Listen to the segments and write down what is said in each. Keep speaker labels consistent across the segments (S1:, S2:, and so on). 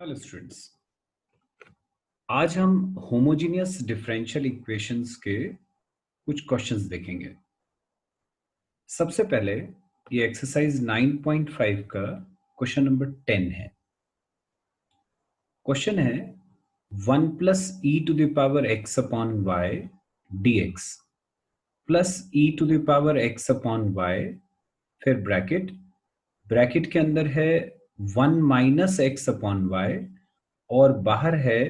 S1: Hello students, आज हम homogeneous differential equations के कुछ क्वेश्चंस देखेंगे। सबसे पहले ये एक्सरसाइज 9.5 का क्वेश्चन नंबर 10 है। क्वेश्चन है 1 plus e to the power x upon y d x plus e to the power x upon y, फिर ब्रैकेट ब्रैकेट के अंदर है 1 माइनस एक्स अपॉन वाई और बाहर है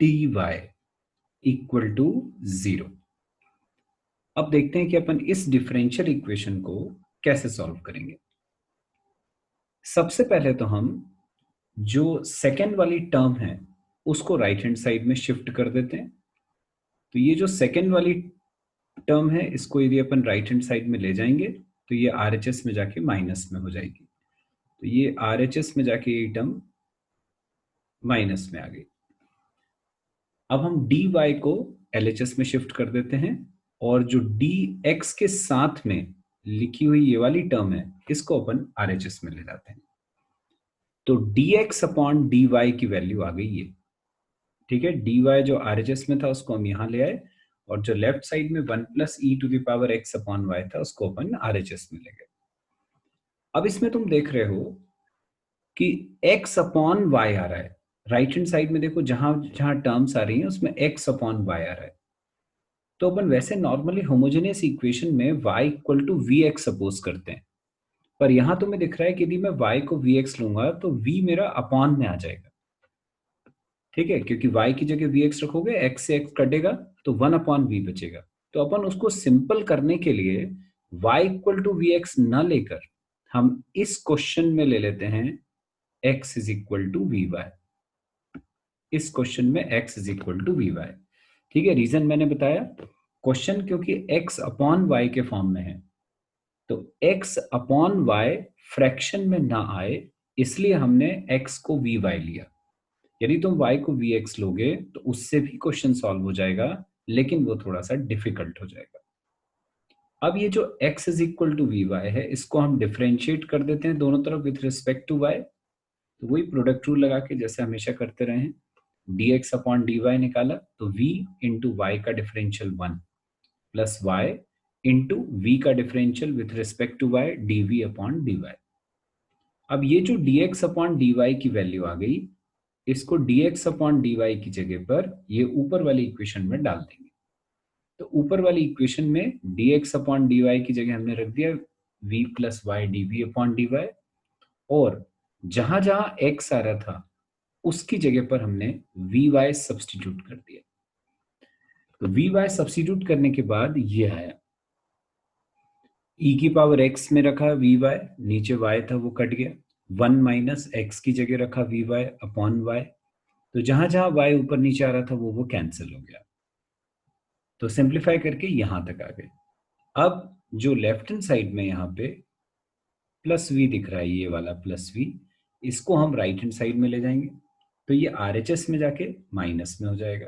S1: टी वाई इक्वल टू 0। अब देखते हैं कि अपन इस डिफरेंशियल इक्वेशन को कैसे सॉल्व करेंगे। सबसे पहले तो हम जो सेकेंड वाली टर्म है उसको राइट हैंड साइड में शिफ्ट कर देते हैं। तो ये जो सेकेंड वाली टर्म है इसको यदि अपन राइट हैंड साइड में ले जाएंगे तो ये आरएचएस में जाके माइनस में हो जाएगी। तो ये आरएचएस में जाके ये टर्म माइनस में आ गई। अब हम डी वाई को एलएचएस में शिफ्ट कर देते हैं और जो डी एक्स के साथ में लिखी हुई ये वाली टर्म है इसको अपन आरएचएस में ले जाते हैं। तो d x upon d y की वैल्यू आ गई ये, ठीक है। डी वाई जो आरएचएस में था उसको हम यहां ले आए और जो लेफ्ट साइड में 1 plus e to the power x upon y था उसको अपन आरएचएस में ले गए। अब इसमें तुम देख रहे हो कि x अपॉन वाई आ रहा है। राइट हैंड साइड में देखो, जहां जहां टर्म्स आ रही हैं उसमें x अपॉन वाई आ रहा है। तो अपन वैसे नॉर्मली होमोजेनियस इक्वेशन में y equal to v x suppose करते हैं, पर यहां तुम्हें दिख रहा है कि यदि मैं y को वी एक्स लूंगा तो v मेरा अपॉन में आ जाएगा, ठीक है। क्योंकि y की जगह वी एक्स रखोगे, x से x कटेगा तो 1 अपॉन वी बचेगा। तो अपन उसको सिंपल करने के लिए y equal to v x न लेकर हम इस क्वेश्चन में ले लेते हैं x is equal to v y. इस क्वेश्चन में x is equal to v y, ठीक है। रीजन मैंने बताया, क्वेश्चन क्योंकि x अपॉन y के फॉर्म में है तो x अपॉन y फ्रैक्शन में ना आए इसलिए हमने x को वी वाई लिया। यदि तुम y को वी एक्स लोगे तो उससे भी क्वेश्चन सॉल्व हो जाएगा, लेकिन वो थोड़ा सा डिफिकल्ट हो जाएगा। अब ये जो x is equal to v y है इसको हम डिफरेंशिएट कर देते हैं दोनों तरफ विथ रिस्पेक्ट टू y। तो वही प्रोडक्ट रूल लगा के जैसे हमेशा करते रहे हैं, dx अपॉन dy निकाला तो v इंटू वाई का differential 1 plus y into v का differential with respect to y dv upon dy। अब ये जो dx अपॉन dy की वैल्यू आ गई, इसको dx अपॉन dy की जगह पर ये ऊपर वाली इक्वेशन में डाल देंगे। तो ऊपर वाली इक्वेशन में dx अपॉन dy की जगह हमने रख दिया v plus y dv upon dy, और जहां जहां x आ रहा था उसकी जगह पर हमने वी वाई सब्सटीट्यूट कर दिया। तो वी वाई सब्सटीट्यूट करने के बाद ये आया, e की पावर x में रखा वी वाई, नीचे y था वो कट गया, 1 माइनस एक्स की जगह रखा वी वाई अपॉन वाई। तो जहां जहां y ऊपर नीचे आ रहा था वो कैंसिल हो गया। तो सिंप्लीफाई करके यहां तक आ गए। अब जो लेफ्ट हैंड साइड में यहाँ पे प्लस वी दिख रहा है, ये वाला प्लस वी, इसको हम राइट हैंड साइड में ले जाएंगे तो ये आरएचएस में जाके माइनस में हो जाएगा।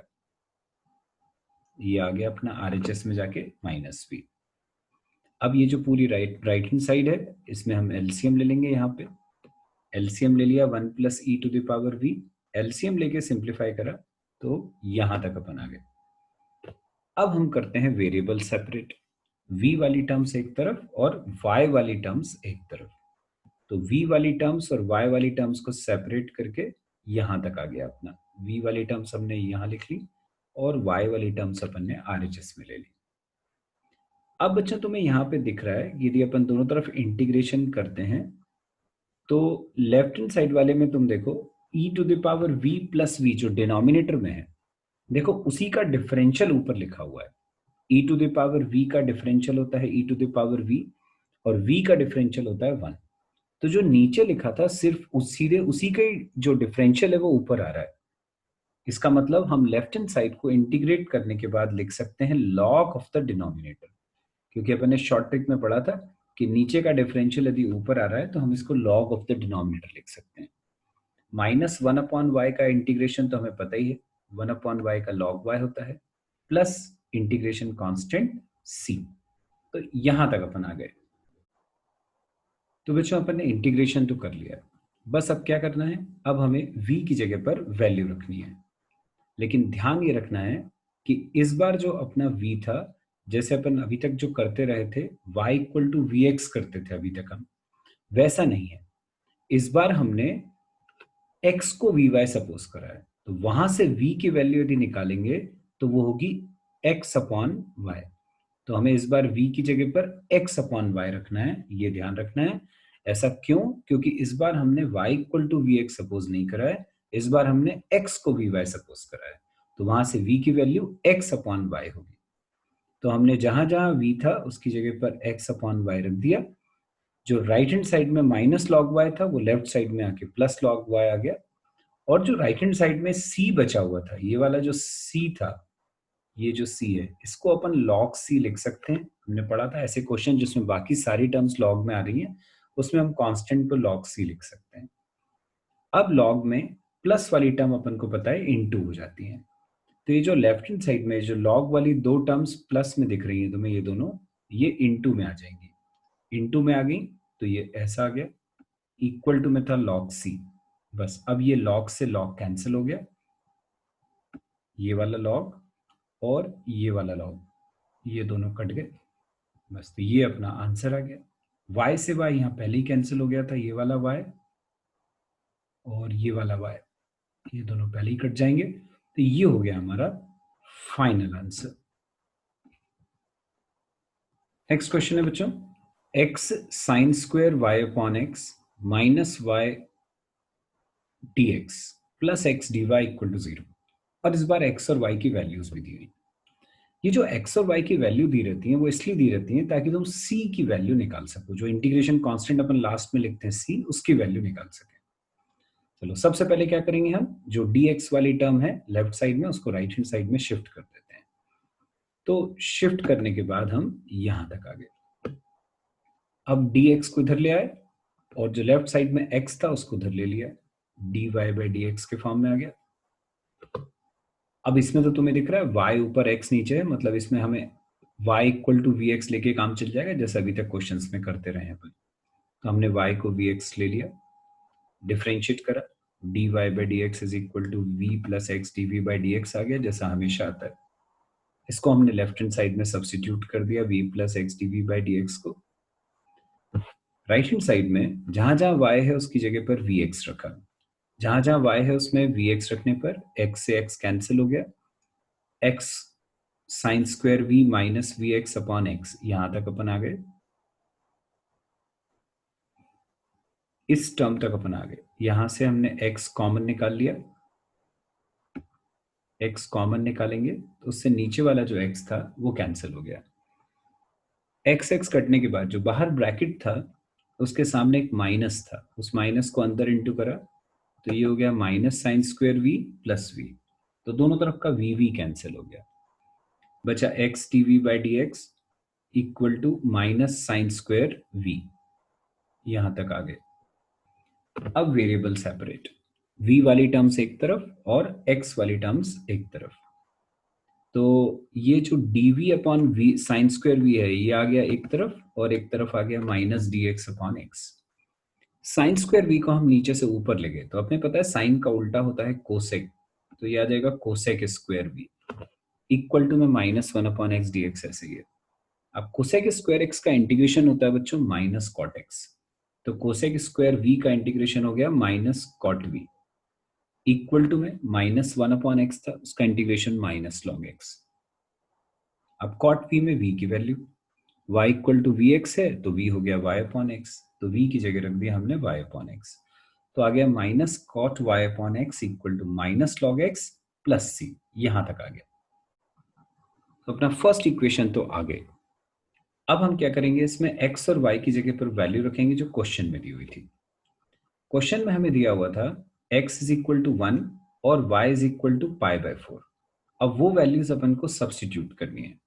S1: ये आ गया अपना आरएचएस में जाके माइनस वी। अब ये जो पूरी राइट हैंड साइड है इसमें हम एलसीएम ले लेंगे। यहाँ पे एलसीएम ले लिया 1 plus e to the power v, LCM लेके सिंप्लीफाई करा तो यहां तक अपन आ गए। अब हम करते हैं वेरिएबल सेपरेट, v वाली टर्म्स एक तरफ और y वाली टर्म्स एक तरफ। तो v वाली टर्म्स और y वाली टर्म्स को सेपरेट करके यहां तक आ गया अपना। v वाली टर्म्स हमने यहां लिख ली और y वाली टर्म्स अपन ने आरएचएस में ले ली। अब बच्चा तुम्हें यहाँ पे दिख रहा है, यदि अपन दोनों तरफ इंटीग्रेशन करते हैं तो लेफ्ट हैंड साइड वाले में तुम देखो e to the power v plus v जो डिनोमिनेटर में है, देखो उसी का डिफरेंशियल ऊपर लिखा हुआ है। e to the power v का डिफरेंशियल होता है e to the power v और v का डिफरेंशियल होता है 1। तो जो नीचे लिखा था सिर्फ सीधे उसी का ही जो डिफरेंशियल है वो ऊपर आ रहा है। इसका मतलब हम लेफ्ट हैंड साइड को इंटीग्रेट करने के बाद लिख सकते हैं log ऑफ द डिनोमिनेटर, क्योंकि अपन ने शॉर्ट ट्रिक में पढ़ा था कि नीचे का डिफरेंशियल यदि ऊपर आ रहा है तो हम इसको log ऑफ द डिनोमिनेटर लिख सकते हैं। माइनस 1 अपॉन वाई का इंटीग्रेशन तो हमें पता ही है, 1 अपॉन वाई का log y होता है प्लस इंटीग्रेशन कांस्टेंट c। तो यहां तक अपन आ गए। तो बच्चों अपन ने इंटीग्रेशन तो कर लिया, बस अब क्या करना है, अब हमें v की जगह पर वैल्यू रखनी है। लेकिन ध्यान ये रखना है कि इस बार जो अपना v था, जैसे अपन अभी तक जो करते रहे थे y equal to v x करते थे अभी तक हम, वैसा नहीं है। इस बार हमने x को vy सपोज करा है, तो वहां से v की वैल्यू यदि निकालेंगे तो वो होगी x अपॉन वाई। तो हमें इस बार v की जगह पर x अपॉन वाई रखना है, ये ध्यान रखना है। ऐसा क्यों? क्योंकि इस बार हमने y equal to v x suppose नहीं करा है, इस बार हमने x को वी वाई सपोज करा है, तो वहां से v की वैल्यू x अपॉन वाई होगी। तो हमने जहां जहां v था उसकी जगह पर x अपॉन वाई रख दिया। जो राइट हैंड साइड में माइनस लॉग वाई था वो लेफ्ट साइड में आके प्लस लॉग वाई आ गया। और जो राइट हैंड साइड में c बचा हुआ था, ये वाला जो c था, ये जो c है, इसको अपन log c लिख सकते हैं। हमने पढ़ा था ऐसे क्वेश्चन जिसमें बाकी सारी टर्म्स log में आ रही हैं, उसमें हम कांस्टेंट को log c लिख सकते हैं। अब log में प्लस वाली टर्म अपन को पता है इनटू हो जाती है। तो ये जो लेफ्ट हैंड साइड में जो log वाली दो टर्म्स प्लस में दिख रही हैं तुम्हें, ये दोनों ये इनटू में आ जाएंगी। इनटू में आ गई तो ये ऐसा आ गया, इक्वल टू में था log c। बस अब ये log से log कैंसिल हो गया, ये वाला log और ये वाला log, ये दोनों कट गए। बस तो ये अपना आंसर आ गया। y से y यहाँ पहले ही कैंसिल हो गया था, ये वाला y और ये वाला y, ये दोनों पहले ही कट जाएंगे। तो ये हो गया हमारा फाइनल आंसर। नेक्स्ट क्वेश्चन है बच्चों, x sine square y upon x minus y d x plus x d y equal to 0। और इस बार x और y की वैल्यूज भी दी हुई। ये जो x और y की वैल्यू दी रहती है वो इसलिए दी रहती है ताकि तुम c की वैल्यू निकाल सको। जो इंटीग्रेशन कांस्टेंट अपन लास्ट में लिखते हैं c, उसकी वैल्यू निकाल सके। चलो सबसे पहले क्या करेंगे, हम जो dx वाली टर्म है लेफ्ट साइड में उसको राइट हैंड साइड में शिफ्ट कर देते हैं। तो शिफ्ट करने के बाद हम यहां तक आ गए। अब dx को इधर ले आए और जो लेफ्ट साइड में x था उसको उधर ले लिया, dy बाई dx के फॉर्म में आ गया। अब इसमें तो तुम्हें दिख रहा है y ऊपर x नीचे है, मतलब इसमें हमें y equal to v x लेके काम चल जाएगा, जैसे अभी तक क्वेश्चंस में करते रहे हैं अपन। तो हमने y को वी एक्स ले लिया, डिफ्रेंशिएट करा, dy by d x is equal to v plus x d v by d x आ गया, जैसा हमेशा आता है। इसको हमने लेफ्ट हैंड साइड में सब्सटीट्यूट कर दिया, v plus x d v by d x को। राइट हैंड साइड में जहां जहां y है उसकी जगह पर वी एक्स रखा, जहां जहां y है उसमें वी एक्स रखने पर x से x कैंसिल हो गया, x sine square v minus v x upon x, यहां तक अपन आ गए। इस टर्म तक अपन आ गए, यहां से हमने x कॉमन निकाल लिया। x कॉमन निकालेंगे तो उससे नीचे वाला जो x था वो कैंसिल हो गया। x कटने के बाद जो बाहर ब्रैकेट था उसके सामने एक माइनस था, उस माइनस को अंदर इंटू करा तो ये हो गया minus sine square v plus v। तो दोनों तरफ का v कैंसिल हो गया, बचा x dv by d x equal to minus sine square v। यहां तक आ गए। अब वेरिएबल सेपरेट, v वाली टर्म्स एक तरफ और x वाली टर्म्स एक तरफ। तो ये जो dv upon v sign square v है ये आ गया एक तरफ, और एक तरफ आ गया minus dx upon x. Sign square v को हम नीचे से ऊपर ले गए, तो अपने पता है साइन का उल्टा होता है कोसेक, तो ये आ जाएगा cosec square v equal to में minus one upon x d x, ऐसे ही है। अब कोसेक स्क्वायर एक्स का इंटीग्रेशन होता है बच्चों माइनस कॉट एक्स, तो कोसेक स्क्वायर v का इंटीग्रेशन हो गया minus cot v equal to में माइनस वन अपॉन एक्स था, उसका इंटीग्रेशन माइनस लॉग एक्स। अब कॉट v में v की value y equal to v x है तो v हो गया y अपॉन एक्स, तो v की जगह रख दिया हमने y अपॉन एक्स। तो आ गया minus cot y upon x equal to minus log x plus c, यहां तक आ गया। तो अपना फर्स्ट इक्वेशन तो आ गए। अब हम क्या करेंगे, इसमें x और y की जगह पर वैल्यू रखेंगे जो क्वेश्चन में दी हुई थी। क्वेश्चन में हमें दिया हुआ था x इज इक्वल टू 1 और y is equal to pi by 4। अब वो वैल्यूज अपन को सब्स्टिट्यूट करनी है।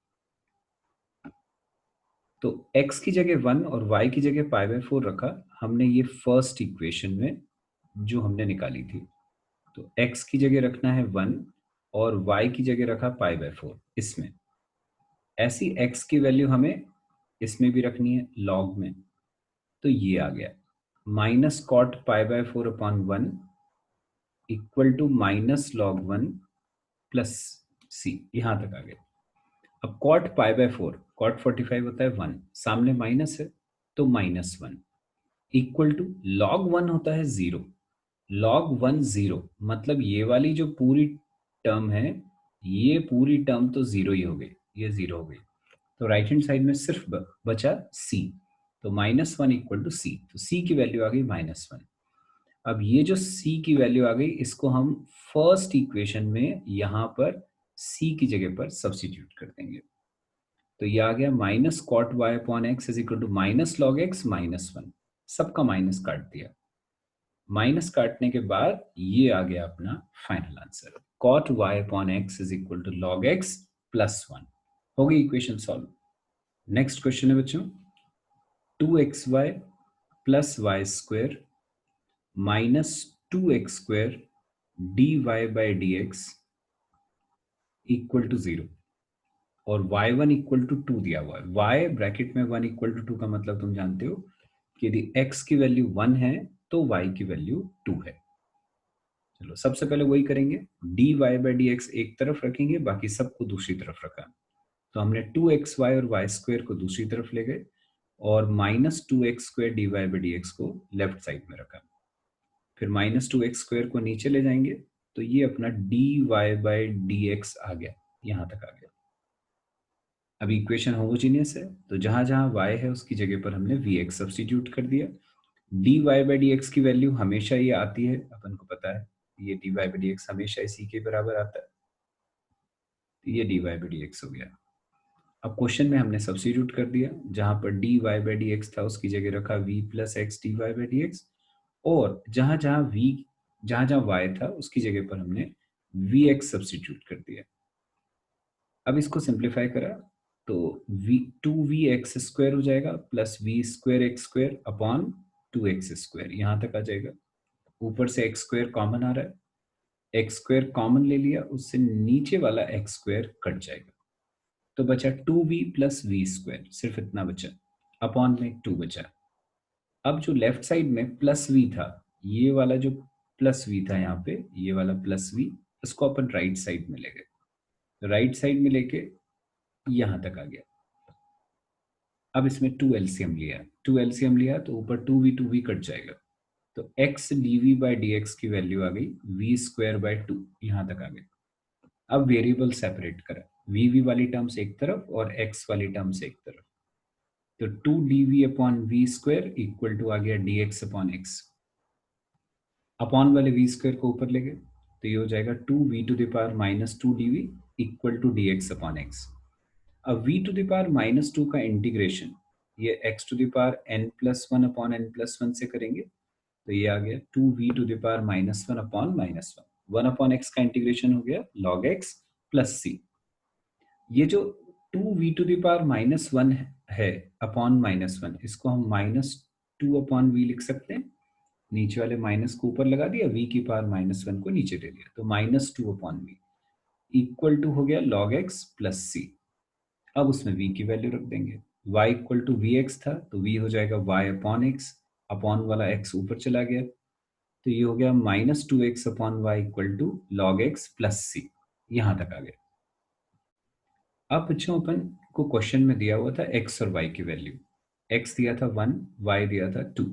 S1: तो x की जगह 1 और y की जगह पाई बाय 4 रखा हमने, ये फर्स्ट इक्वेशन में जो हमने निकाली थी। तो x की जगह रखना है 1 और y की जगह रखा पाई बाय 4 इसमें। ऐसी x की वैल्यू हमें इसमें भी रखनी है लॉग में, तो ये आ गया minus cot pi by 4 upon 1 equal to minus log 1 plus C, यहां तक आ गए। अब कॉट पाई बाय 4, कॉट 45 होता है 1, सामने माइनस है तो -1 इक्वल टू लॉग 1 होता है 0, लॉग 1 0, मतलब ये वाली जो पूरी टर्म है, ये पूरी टर्म तो 0 ही हो गई, ये 0 हो गई। तो राइट हैंड साइड में सिर्फ बचा सी, तो -1 इक्वल टू सी, तो सी की वैल्यू आ गई -1। अब ये जो सी की वैल्यू आ गई, इसको हम फर्स्ट इक्वेशन में यहां पर सी की जगह पर सब्स्टिट्यूट कर देंगे। तो ये आ गया minus cot y upon x is equal to minus log x -1, सबका माइनस काट दिया। माइनस काटने के बाद ये आ गया अपना final answer, cot y upon x is equal to log x +1। हो गई इक्वेशन सॉल्व। नेक्स्ट क्वेश्चन है बच्चों, 2xy plus y square minus 2x² dy by d x equal to 0 और y1 इक्वल टू 2 दिया हुआ है। y ब्रैकेट में 1 equal to 2 का मतलब तुम जानते हो कि यदि x की वैल्यू 1 है तो y की वैल्यू 2 है। चलो सबसे पहले वही करेंगे, dy बाई डी एक्स एक तरफ रखेंगे, बाकी सबको दूसरी तरफ रखा। तो हमने 2xy और y स्क्वेयर को दूसरी तरफ ले गए और -2x² dy by d x को लेफ्ट साइड में रखा। फिर -2x² को नीचे ले जाएंगे तो ये अपना dy बाई डी एक्स आ गया, यहां तक आ गया। अब इक्वेशन होमोजीनियस है तो जहां जहां y है उसकी जगह पर हमने vx सब्स्टिट्यूट कर दिया। dy बाई डी एक्स की वैल्यू हमेशा ये आती है, अपन को पता है, ये dy बाई डी एक्स हमेशा इसी के बराबर आता है, तो ये dy बाई डी एक्स हो गया। अब क्वेश्चन में हमने सब्स्टिट्यूट कर दिया, जहां पर dy बाई डी एक्स था उसकी जगह रखा v plus x dy by d x, और जहां जहां y था उसकी जगह पर हमने vx सब्स्टिट्यूट कर दिया। अब इसको सिंप्लीफाई करा तो टू वी एक्स स्क्वायर हो जाएगा plus v square x square upon 2x², यहां तक आ जाएगा। ऊपर से एक्स स्क्वायर कॉमन आ रहा है, एक्स स्क्वायर कॉमन ले लिया, उससे नीचे वाला एक्स स्क्वायर कट जाएगा, तो बचा 2v प्लस वी स्क्वायर, सिर्फ इतना बचा, अपॉन में 2 बचा। अब जो लेफ्ट साइड में प्लस वी था, ये वाला जो प्लस वी था यहाँ पे, ये वाला प्लस वी, इसको अपन राइट साइड में ले गए, राइट साइड में लेके यहां तक आ गया। अब इसमें 2 एलसीएम लिया, 2 एलसीएम लिया तो ऊपर 2v कट जाएगा, तो x dv by d x की वैल्यू आ गई v स्क्वायर बाई 2, यहां तक आ गई। अब वेरिएबल सेपरेट करा, vv वाली टर्म्स एक तरफ और x वाली टर्म्स एक तरफ, तो 2 dv upon v square equal to आ गया dx अपॉन एक्स, अपॉन वाले v स्क्वायर को ऊपर ले गए तो ये हो जाएगा 2v to the power -2 dv equal to dx upon x. अब v टू द पावर -2 का इंटीग्रेशन ये x to the power n+1 upon n+1 से करेंगे, तो ये आ गया 2v to the power -1 upon -1, 1 upon x का इंटीग्रेशन हो गया log x प्लस c। ये जो 2v टू द पावर -1 है अपॉन -1, इसको हम -2 अपॉन v लिख सकते हैं, नीचे वाले माइनस को ऊपर लगा दिया, v की पावर -1 को नीचे दे दिया, तो -2 अपॉन v इक्वल टू हो गया log x प्लस c। अब उसमें v की वैल्यू रख देंगे, y equal to v x था तो v हो जाएगा y अपॉन एक्स, अपॉन वाला x ऊपर चला गया, तो ये हो गया -2x upon y equal to log x plus C, यहां तक आ गया। अब बच्चों अपन को क्वेश्चन में दिया हुआ था x और y की वैल्यू, x दिया था 1, y दिया था 2।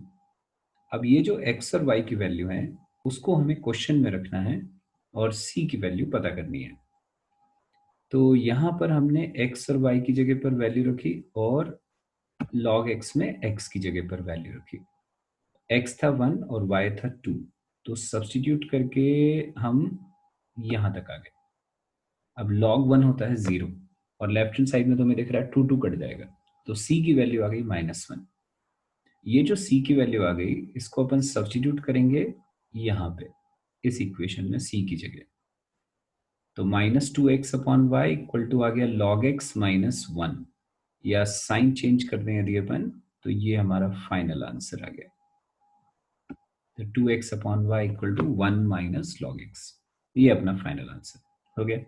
S1: अब ये जो x और y की वैल्यू है उसको हमें क्वेश्चन में रखना है और c की वैल्यू पता करनी है। तो यहां पर हमने x और y की जगह पर वैल्यू रखी और log x में x की जगह पर वैल्यू रखी। x था 1 और y था 2, तो सब्स्टिट्यूट करके हम यहां तक आ गए। अब log 1 होता है 0 और लेफ्ट हैंड साइड में तो मैं देख रहा है 2 कट जाएगा, तो c की वैल्यू आ गई -1। ये जो c की वैल्यू आ गई इसको अपन सब्स्टिट्यूट करेंगे यहाँ पे इस इक्वेशन में c की जगह, तो -2x upon y equal to आ गया log x -1, या साइन चेंज कर दें यदि अपन तो ये हमारा फाइनल आंसर आ गया, तो 2x upon y equal to 1 minus log x, ये अपना फाइनल आंसर हो गया।